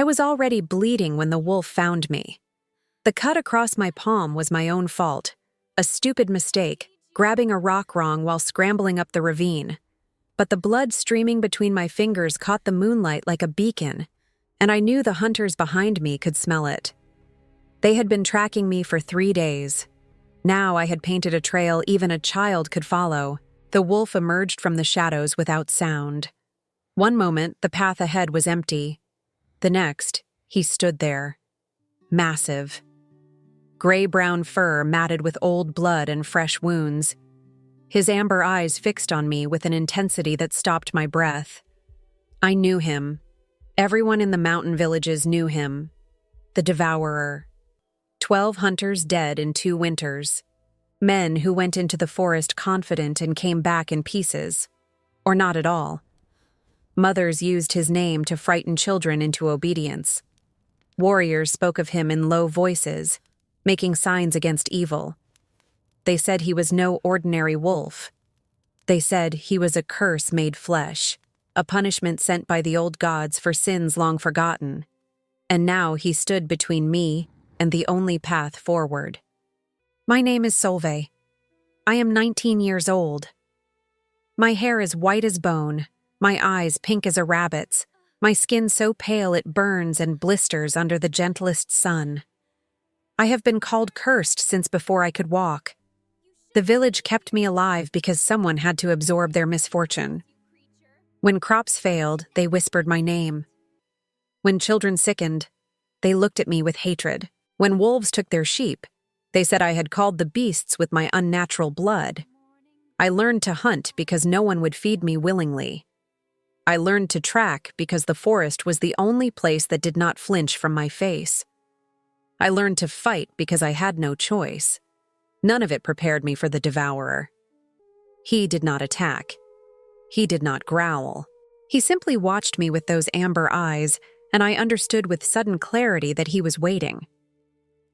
was already bleeding when the wolf found me. The cut across my palm was my own fault, a stupid mistake, grabbing a rock wrong while scrambling up the ravine. But the blood streaming between my fingers caught the moonlight like a beacon, and I knew the hunters behind me could smell it. They had been tracking me for 3 days. Now I had painted a trail even a child could follow. The wolf emerged from the shadows without sound. One moment, the path ahead was empty. The next, he stood there. Massive. Gray-brown fur matted with old blood and fresh wounds. His amber eyes fixed on me with an intensity that stopped my breath. I knew him. Everyone in the mountain villages knew him. The Devourer. 12 hunters dead in 2 winters. Men who went into the forest confident and came back in pieces. Or not at all. Mothers used his name to frighten children into obedience. Warriors spoke of him in low voices, making signs against evil. They said he was no ordinary wolf. They said he was a curse made flesh, a punishment sent by the old gods for sins long forgotten. And now he stood between me and the only path forward. My name is Solveig. I am 19 years old. My hair is white as bone, my eyes pink as a rabbit's, my skin so pale it burns and blisters under the gentlest sun. I have been called cursed since before I could walk. The village kept me alive because someone had to absorb their misfortune. When crops failed, they whispered my name. When children sickened, they looked at me with hatred. When wolves took their sheep, they said I had called the beasts with my unnatural blood. I learned to hunt because no one would feed me willingly. I learned to track because the forest was the only place that did not flinch from my face. I learned to fight because I had no choice. None of it prepared me for the Devourer. He did not attack. He did not growl. He simply watched me with those amber eyes, and I understood with sudden clarity that he was waiting.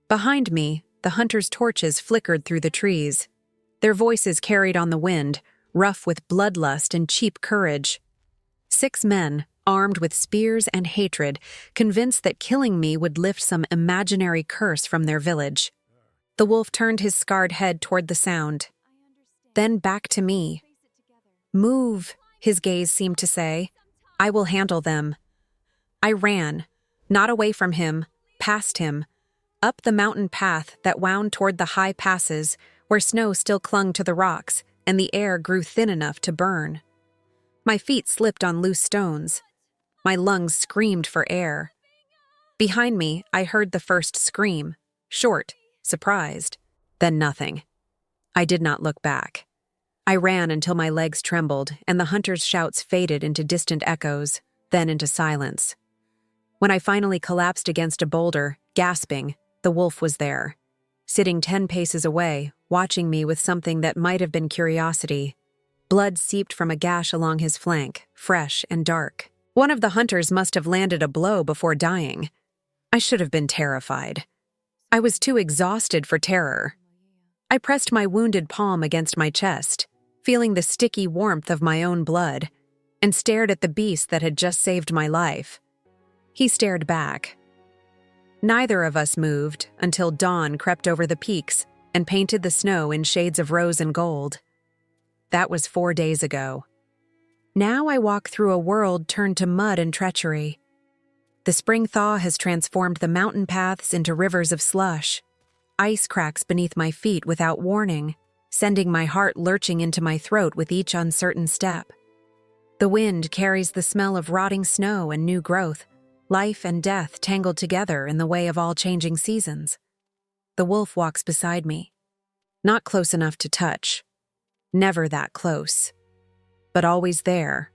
Behind me, the hunters' torches flickered through the trees. Their voices carried on the wind, rough with bloodlust and cheap courage. 6 men, armed with spears and hatred, convinced that killing me would lift some imaginary curse from their village. The wolf turned his scarred head toward the sound. Then back to me. Move, his gaze seemed to say. I will handle them. I ran, not away from him, past him, up the mountain path that wound toward the high passes where snow still clung to the rocks and the air grew thin enough to burn. My feet slipped on loose stones. My lungs screamed for air. Behind me, I heard the first scream, short, surprised, then nothing. I did not look back. I ran until my legs trembled and the hunters' shouts faded into distant echoes, then into silence. When I finally collapsed against a boulder, gasping, the wolf was there, sitting 10 paces away, watching me with something that might have been curiosity. Blood seeped from a gash along his flank, fresh and dark. One of the hunters must have landed a blow before dying. I should have been terrified. I was too exhausted for terror. I pressed my wounded palm against my chest, feeling the sticky warmth of my own blood, and stared at the beast that had just saved my life. He stared back. Neither of us moved until dawn crept over the peaks and painted the snow in shades of rose and gold. That was 4 days ago. Now I walk through a world turned to mud and treachery. The spring thaw has transformed the mountain paths into rivers of slush. Ice cracks beneath my feet without warning, sending my heart lurching into my throat with each uncertain step. The wind carries the smell of rotting snow and new growth, life and death tangled together in the way of all changing seasons. The wolf walks beside me, not close enough to touch, never that close, but always there,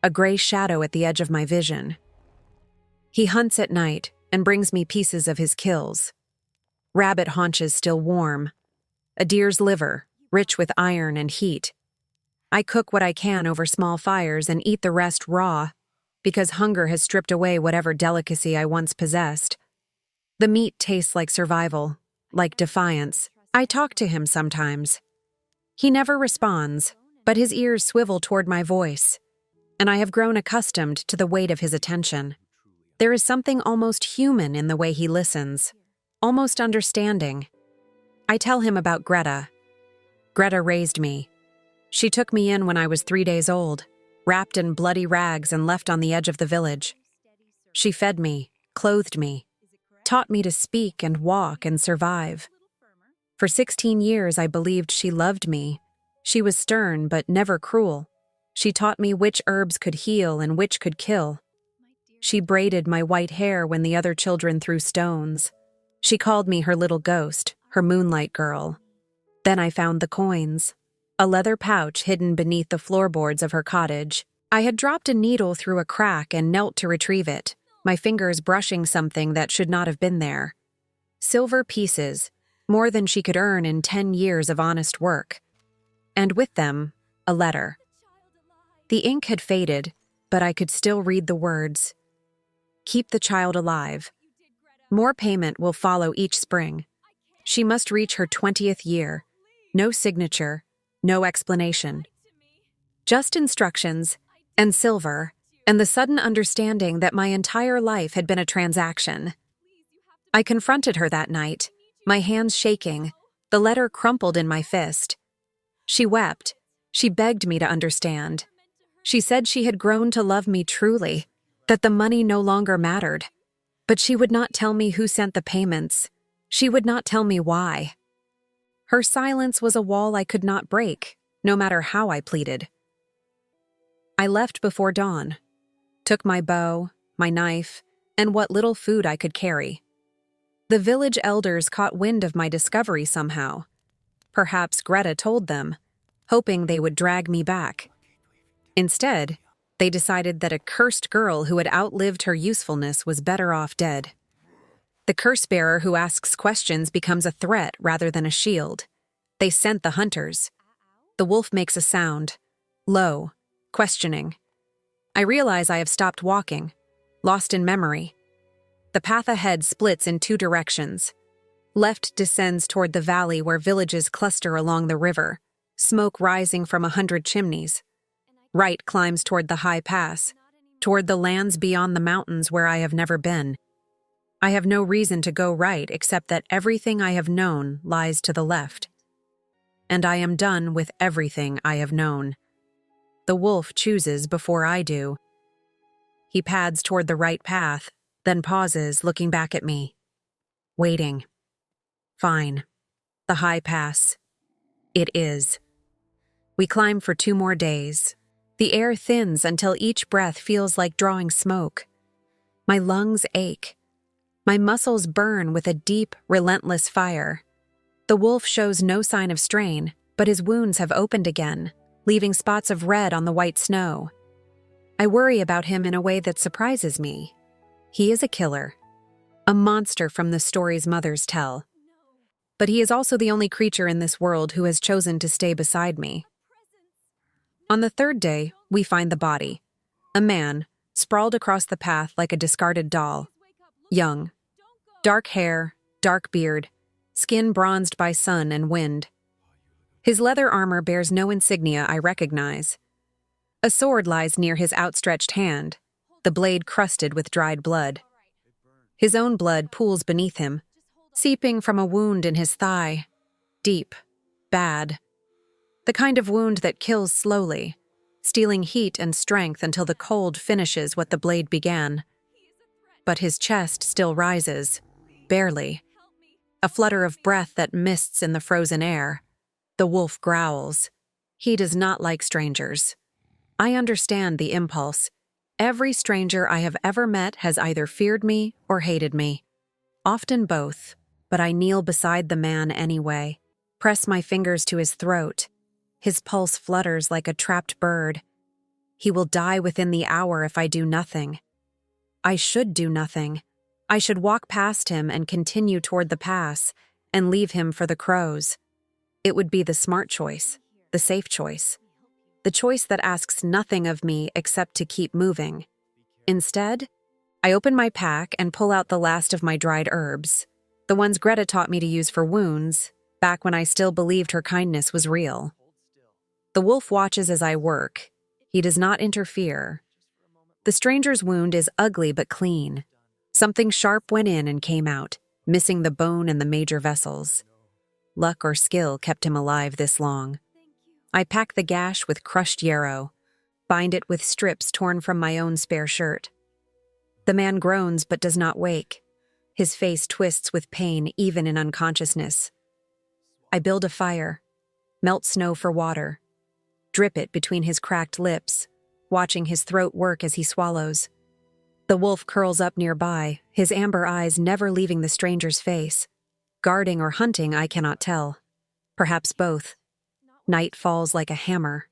a gray shadow at the edge of my vision. He hunts at night and brings me pieces of his kills. Rabbit haunches still warm, a deer's liver, rich with iron and heat. I cook what I can over small fires and eat the rest raw, because hunger has stripped away whatever delicacy I once possessed. The meat tastes like survival, like defiance. I talk to him sometimes. He never responds, but his ears swivel toward my voice, and I have grown accustomed to the weight of his attention. There is something almost human in the way he listens, almost understanding. I tell him about Greta. Greta raised me. She took me in when I was 3 days old, wrapped in bloody rags and left on the edge of the village. She fed me, clothed me, taught me to speak and walk and survive. For 16 years, I believed she loved me. She was stern but never cruel. She taught me which herbs could heal and which could kill. She braided my white hair when the other children threw stones. She called me her little ghost, her moonlight girl. Then I found the coins, a leather pouch hidden beneath the floorboards of her cottage. I had dropped a needle through a crack and knelt to retrieve it, my fingers brushing something that should not have been there. Silver pieces, more than she could earn in 10 years of honest work. And with them, a letter. The ink had faded, but I could still read the words. Keep the child alive. More payment will follow each spring. She must reach her 20th year. No signature, no explanation. Just instructions, and silver, and the sudden understanding that my entire life had been a transaction. I confronted her that night, my hands shaking, the letter crumpled in my fist. She wept. She begged me to understand. She said she had grown to love me truly, that the money no longer mattered. But she would not tell me who sent the payments. She would not tell me why. Her silence was a wall I could not break, no matter how I pleaded. I left before dawn, took my bow, my knife, and what little food I could carry. The village elders caught wind of my discovery somehow. Perhaps Greta told them, hoping they would drag me back. Instead, they decided that a cursed girl who had outlived her usefulness was better off dead. The curse-bearer who asks questions becomes a threat rather than a shield. They sent the hunters. The wolf makes a sound, low, questioning. I realize I have stopped walking, lost in memory. The path ahead splits in 2 directions. Left descends toward the valley where villages cluster along the river, smoke rising from 100 chimneys. Right climbs toward the high pass, toward the lands beyond the mountains where I have never been. I have no reason to go right except that everything I have known lies to the left. And I am done with everything I have known. The wolf chooses before I do. He pads toward the right path, then pauses, looking back at me. Waiting. Fine. The high pass. It is. We climb for 2 more days. The air thins until each breath feels like drawing smoke. My lungs ache. My muscles burn with a deep, relentless fire. The wolf shows no sign of strain, but his wounds have opened again, leaving spots of red on the white snow. I worry about him in a way that surprises me. He is a killer, a monster from the stories mothers tell. But he is also the only creature in this world who has chosen to stay beside me. On the 3rd day, we find the body. A man, sprawled across the path like a discarded doll. Young. Dark hair, dark beard, skin bronzed by sun and wind. His leather armor bears no insignia I recognize. A sword lies near his outstretched hand, the blade crusted with dried blood. His own blood pools beneath him, seeping from a wound in his thigh. Deep, bad. The kind of wound that kills slowly, stealing heat and strength until the cold finishes what the blade began. But his chest still rises, barely. A flutter of breath that mists in the frozen air. The wolf growls. He does not like strangers. I understand the impulse. Every stranger I have ever met has either feared me or hated me. Often both, but I kneel beside the man anyway, press my fingers to his throat. His pulse flutters like a trapped bird. He will die within the hour if I do nothing. I should do nothing. I should walk past him and continue toward the pass and leave him for the crows. It would be the smart choice, the safe choice, the choice that asks nothing of me except to keep moving. Instead, I open my pack and pull out the last of my dried herbs, the ones Greta taught me to use for wounds, back when I still believed her kindness was real. The wolf watches as I work. He does not interfere. The stranger's wound is ugly but clean, Something sharp went in and came out, missing the bone and the major vessels. Luck or skill kept him alive this long. I pack the gash with crushed yarrow, bind it with strips torn from my own spare shirt. The man groans but does not wake. His face twists with pain even in unconsciousness. I build a fire, melt snow for water, drip it between his cracked lips, watching his throat work as he swallows. The wolf curls up nearby, his amber eyes never leaving the stranger's face. Guarding or hunting, I cannot tell. Perhaps both. Night falls like a hammer.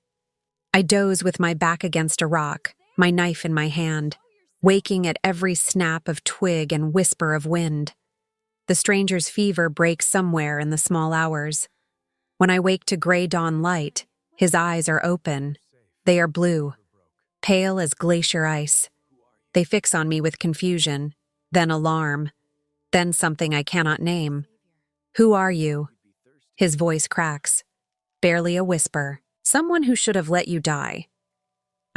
I doze with my back against a rock, my knife in my hand, waking at every snap of twig and whisper of wind. The stranger's fever breaks somewhere in the small hours. When I wake to gray dawn light, his eyes are open. They are blue, pale as glacier ice. They fix on me with confusion, then alarm, then something I cannot name. Who are you? His voice cracks, barely a whisper. Someone who should have let you die.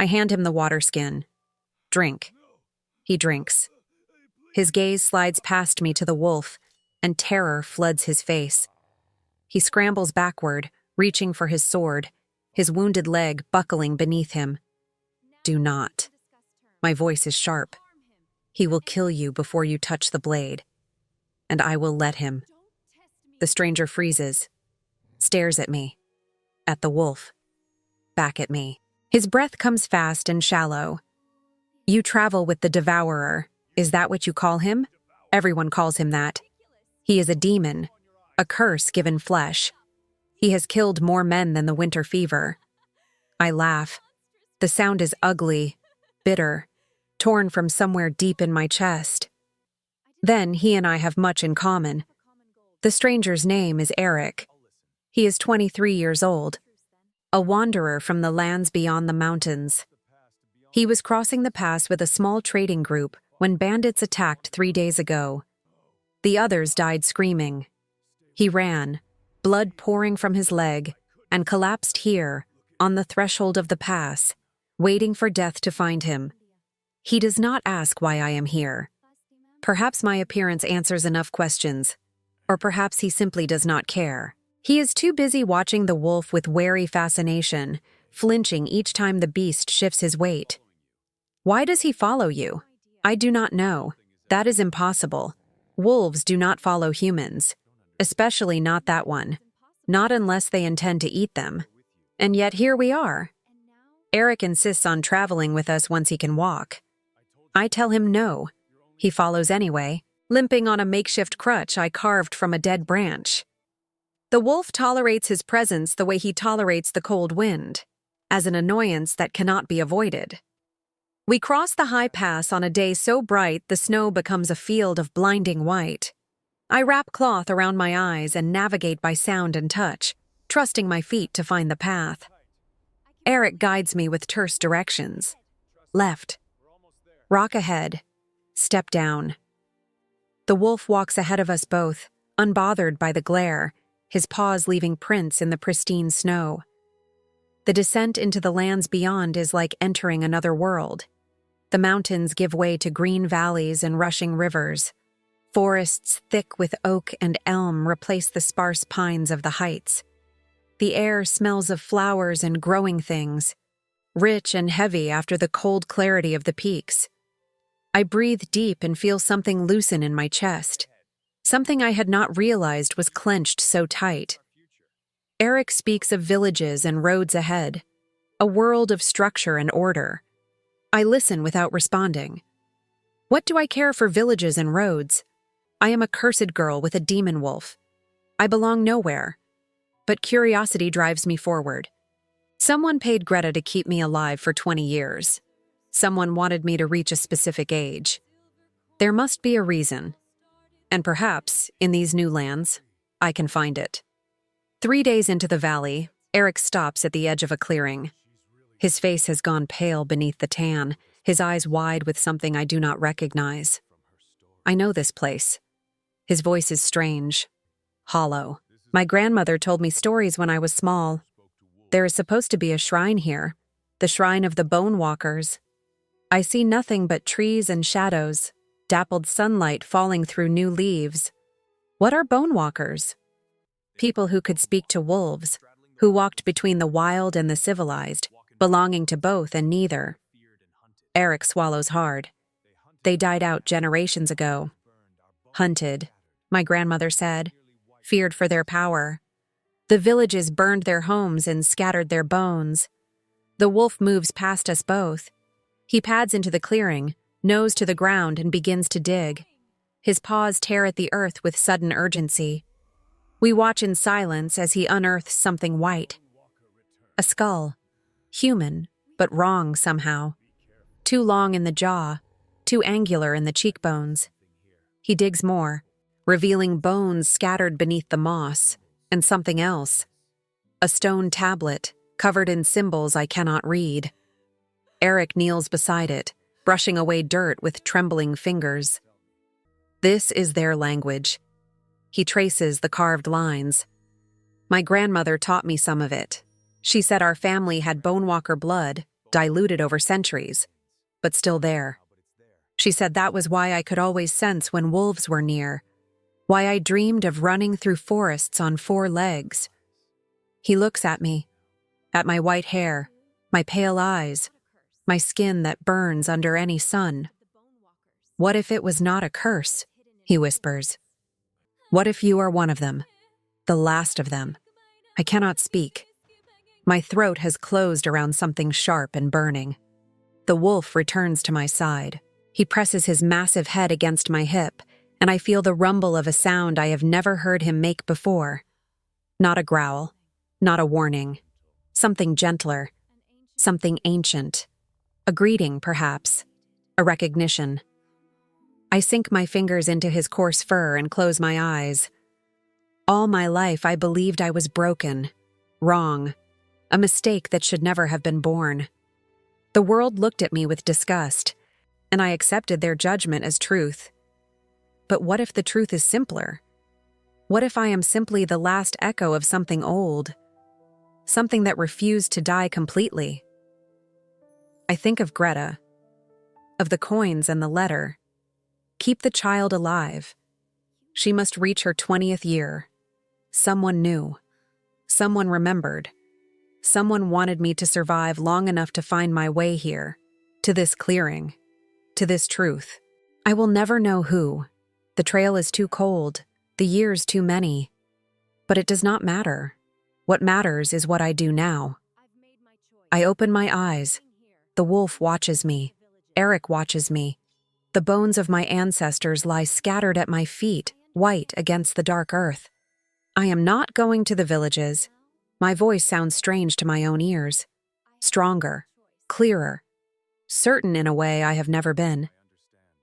I hand him the water skin. Drink. He drinks. His gaze slides past me to the wolf, and terror floods his face. He scrambles backward, reaching for his sword, his wounded leg buckling beneath him. Do not. My voice is sharp. He will kill you before you touch the blade. And I will let him. The stranger freezes, stares at me, at the wolf, back at me. His breath comes fast and shallow. You travel with the devourer. Is that what you call him? Everyone calls him that. He is a demon, a curse given flesh. He has killed more men than the winter fever. I laugh. The sound is ugly, bitter, torn from somewhere deep in my chest. Then he and I have much in common. The stranger's name is Eric. He is 23 years old, a wanderer from the lands beyond the mountains. He was crossing the pass with a small trading group when bandits attacked 3 days ago. The others died screaming. He ran, blood pouring from his leg, and collapsed here, on the threshold of the pass, waiting for death to find him. He does not ask why I am here. Perhaps my appearance answers enough questions, or perhaps he simply does not care. He is too busy watching the wolf with wary fascination, flinching each time the beast shifts his weight. Why does he follow you? I do not know. That is impossible. Wolves do not follow humans, especially not that one, not unless they intend to eat them. And yet here we are. Eric insists on traveling with us once he can walk. I tell him no. He follows anyway, limping on a makeshift crutch I carved from a dead branch. The wolf tolerates his presence the way he tolerates the cold wind, as an annoyance that cannot be avoided. We cross the high pass on a day so bright the snow becomes a field of blinding white. I wrap cloth around my eyes and navigate by sound and touch, trusting my feet to find the path. Eric guides me with terse directions. Left. Rock ahead. Step down. The wolf walks ahead of us both, unbothered by the glare, his paws leaving prints in the pristine snow. The descent into the lands beyond is like entering another world. The mountains give way to green valleys and rushing rivers. Forests thick with oak and elm replace the sparse pines of the heights. The air smells of flowers and growing things, rich and heavy after the cold clarity of the peaks. I breathe deep and feel something loosen in my chest, something I had not realized was clenched so tight. Eric speaks of villages and roads ahead, a world of structure and order. I listen without responding. What do I care for villages and roads? I am a cursed girl with a demon wolf. I belong nowhere. But curiosity drives me forward. Someone paid Greta to keep me alive for 20 years. Someone wanted me to reach a specific age. There must be a reason. And perhaps, in these new lands, I can find it. 3 days into the valley, Eric stops at the edge of a clearing. His face has gone pale beneath the tan, his eyes wide with something I do not recognize. I know this place. His voice is strange, hollow. My grandmother told me stories when I was small. There is supposed to be a shrine here, the shrine of the Bone Walkers. I see nothing but trees and shadows, dappled sunlight falling through new leaves. What are bone walkers? People who could speak to wolves, who walked between the wild and the civilized, belonging to both and neither. Eric swallows hard. They died out generations ago. Hunted, my grandmother said, feared for their power. The villages burned their homes and scattered their bones. The wolf moves past us both. He pads into the clearing, nose to the ground, and begins to dig. His paws tear at the earth with sudden urgency. We watch in silence as he unearths something white. A skull. Human, but wrong somehow. Too long in the jaw, too angular in the cheekbones. He digs more, revealing bones scattered beneath the moss, and something else. A stone tablet, covered in symbols I cannot read. Eric kneels beside it, brushing away dirt with trembling fingers. This is their language. He traces the carved lines. My grandmother taught me some of it. She said our family had bonewalker blood, diluted over centuries, but still there. She said that was why I could always sense when wolves were near, why I dreamed of running through forests on 4 legs. He looks at me, at my white hair, my pale eyes, my skin that burns under any sun. What if it was not a curse? He whispers. What if you are one of them, the last of them? I cannot speak. My throat has closed around something sharp and burning. The wolf returns to my side. He presses his massive head against my hip, and I feel the rumble of a sound I have never heard him make before. Not a growl, not a warning. Something gentler, something ancient. A greeting, perhaps. A recognition. I sink my fingers into his coarse fur and close my eyes. All my life I believed I was broken, wrong, a mistake that should never have been born. The world looked at me with disgust, and I accepted their judgment as truth. But what if the truth is simpler? What if I am simply the last echo of something old? Something that refused to die completely? I think of Greta, of the coins and the letter. Keep the child alive. She must reach her 20th year. Someone knew. Someone remembered. Someone wanted me to survive long enough to find my way here, to this clearing, to this truth. I will never know who. The trail is too cold, the years too many. But it does not matter. What matters is what I do now. I open my eyes. The wolf watches me. Eric watches me. The bones of my ancestors lie scattered at my feet, white against the dark earth. I am not going to the villages. My voice sounds strange to my own ears. Stronger, clearer, certain in a way I have never been.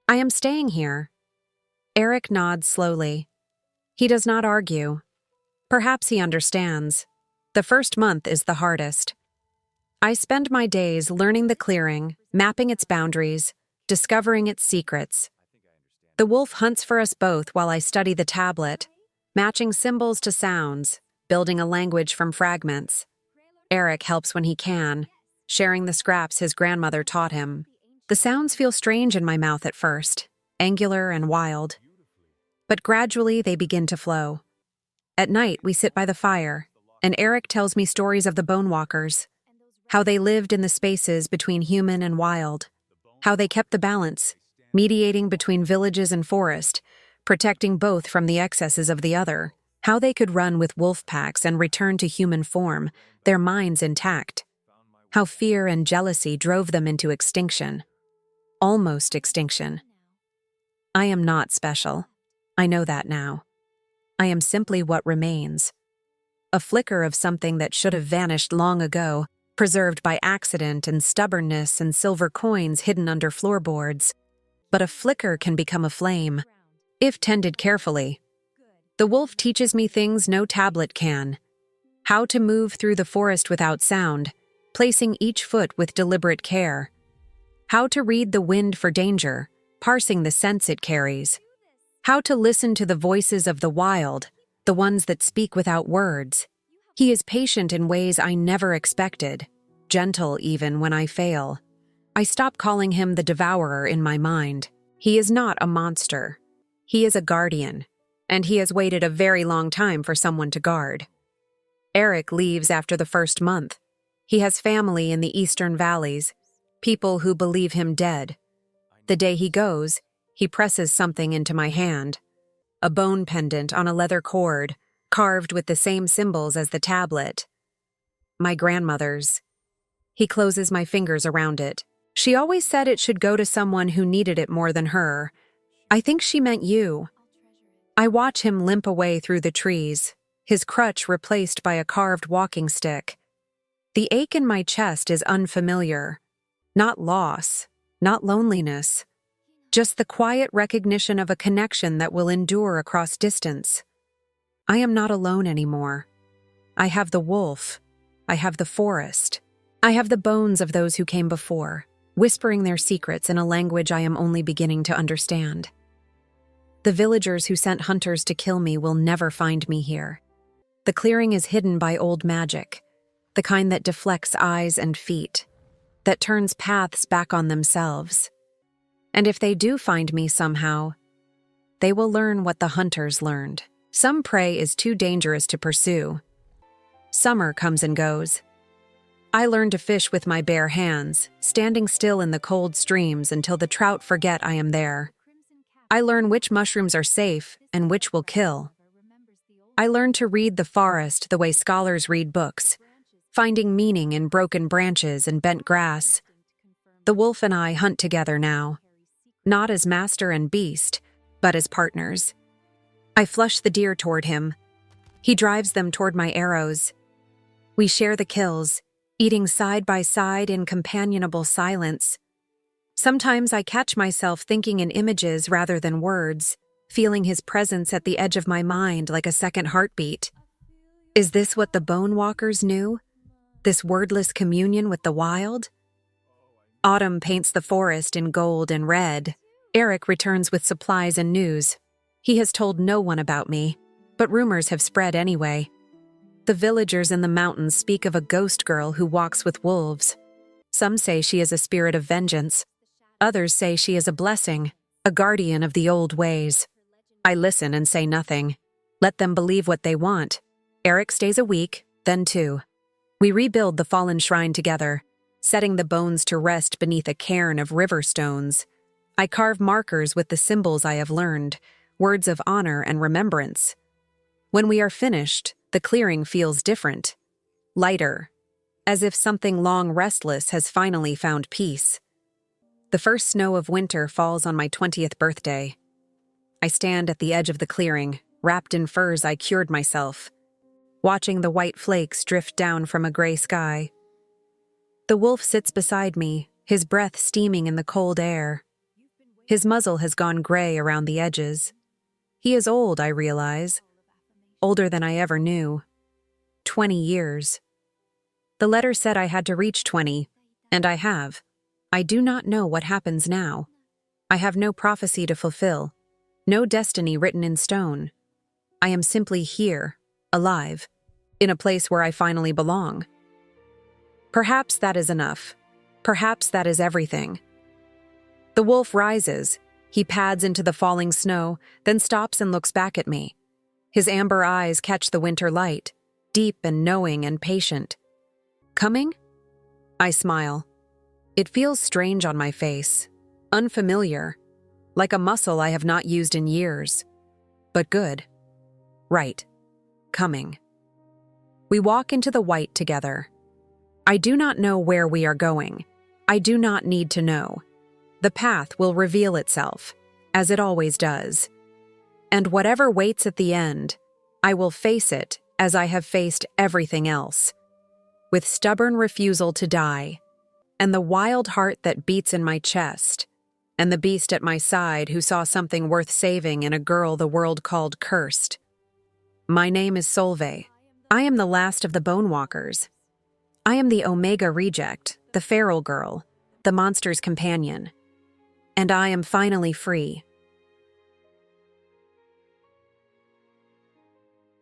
I am staying here. Eric nods slowly. He does not argue. Perhaps he understands. The first month is the hardest. I spend my days learning the clearing, mapping its boundaries, discovering its secrets. The wolf hunts for us both while I study the tablet, matching symbols to sounds, building a language from fragments. Eric helps when he can, sharing the scraps his grandmother taught him. The sounds feel strange in my mouth at first, angular and wild. But gradually they begin to flow. At night we sit by the fire, and Eric tells me stories of the bonewalkers, how they lived in the spaces between human and wild, how they kept the balance, mediating between villages and forest, protecting both from the excesses of the other, how they could run with wolf packs and return to human form, their minds intact, how fear and jealousy drove them into extinction, almost extinction. I am not special. I know that now. I am simply what remains. A flicker of something that should have vanished long ago, preserved by accident and stubbornness and silver coins hidden under floorboards. But a flicker can become a flame, if tended carefully. The wolf teaches me things no tablet can. How to move through the forest without sound, placing each foot with deliberate care. How to read the wind for danger, parsing the scents it carries. How to listen to the voices of the wild, the ones that speak without words. He is patient in ways I never expected, gentle even when I fail. I stop calling him the devourer in my mind. He is not a monster. He is a guardian, and he has waited a very long time for someone to guard. Eric leaves after the first month. He has family in the eastern valleys, people who believe him dead. The day he goes, he presses something into my hand. A bone pendant on a leather cord, carved with the same symbols as the tablet. My grandmother's. He closes my fingers around it. She always said it should go to someone who needed it more than her. I think she meant you. I watch him limp away through the trees, his crutch replaced by a carved walking stick. The ache in my chest is unfamiliar. Not loss, not loneliness. Just the quiet recognition of a connection that will endure across distance. I am not alone anymore. I have the wolf. I have the forest. I have the bones of those who came before, whispering their secrets in a language I am only beginning to understand. The villagers who sent hunters to kill me will never find me here. The clearing is hidden by old magic, the kind that deflects eyes and feet, that turns paths back on themselves. And if they do find me somehow, they will learn what the hunters learned. Some prey is too dangerous to pursue. Summer comes and goes. I learn to fish with my bare hands, standing still in the cold streams until the trout forget I am there. I learn which mushrooms are safe and which will kill. I learn to read the forest the way scholars read books, finding meaning in broken branches and bent grass. The wolf and I hunt together now, not as master and beast, but as partners. I flush the deer toward him. He drives them toward my arrows. We share the kills, eating side by side in companionable silence. Sometimes I catch myself thinking in images rather than words, feeling his presence at the edge of my mind like a second heartbeat. Is this what the Bone Walkers knew? This wordless communion with the wild? Autumn paints the forest in gold and red. Eric returns with supplies and news. He has told no one about me, but rumors have spread anyway. The villagers in the mountains speak of a ghost girl who walks with wolves. Some say she is a spirit of vengeance. Others say she is a blessing, a guardian of the old ways. I listen and say nothing. Let them believe what they want. Eric stays a week, then 2. We rebuild the fallen shrine together, setting the bones to rest beneath a cairn of river stones. I carve markers with the symbols I have learned, words of honor and remembrance. When we are finished, the clearing feels different, lighter, as if something long restless has finally found peace. The first snow of winter falls on my 20th birthday. I stand at the edge of the clearing, wrapped in furs I cured myself, watching the white flakes drift down from a gray sky. The wolf sits beside me, his breath steaming in the cold air. His muzzle has gone gray around the edges. He is old, I realize. Older than I ever knew. 20 years. The letter said I had to reach 20, and I have. I do not know what happens now. I have no prophecy to fulfill, no destiny written in stone. I am simply here, alive, in a place where I finally belong. Perhaps that is enough. Perhaps that is everything. The wolf rises. He pads into the falling snow, then stops and looks back at me. His amber eyes catch the winter light, deep and knowing and patient. Coming? I smile. It feels strange on my face, unfamiliar, like a muscle I have not used in years. But good. Right. Coming. We walk into the white together. I do not know where we are going. I do not need to know. The path will reveal itself, as it always does. And whatever waits at the end, I will face it as I have faced everything else, with stubborn refusal to die, and the wild heart that beats in my chest, and the beast at my side who saw something worth saving in a girl the world called cursed. My name is Solveig. I am the last of the Bone Walkers. I am the Omega reject, the feral girl, the monster's companion. And I am finally free.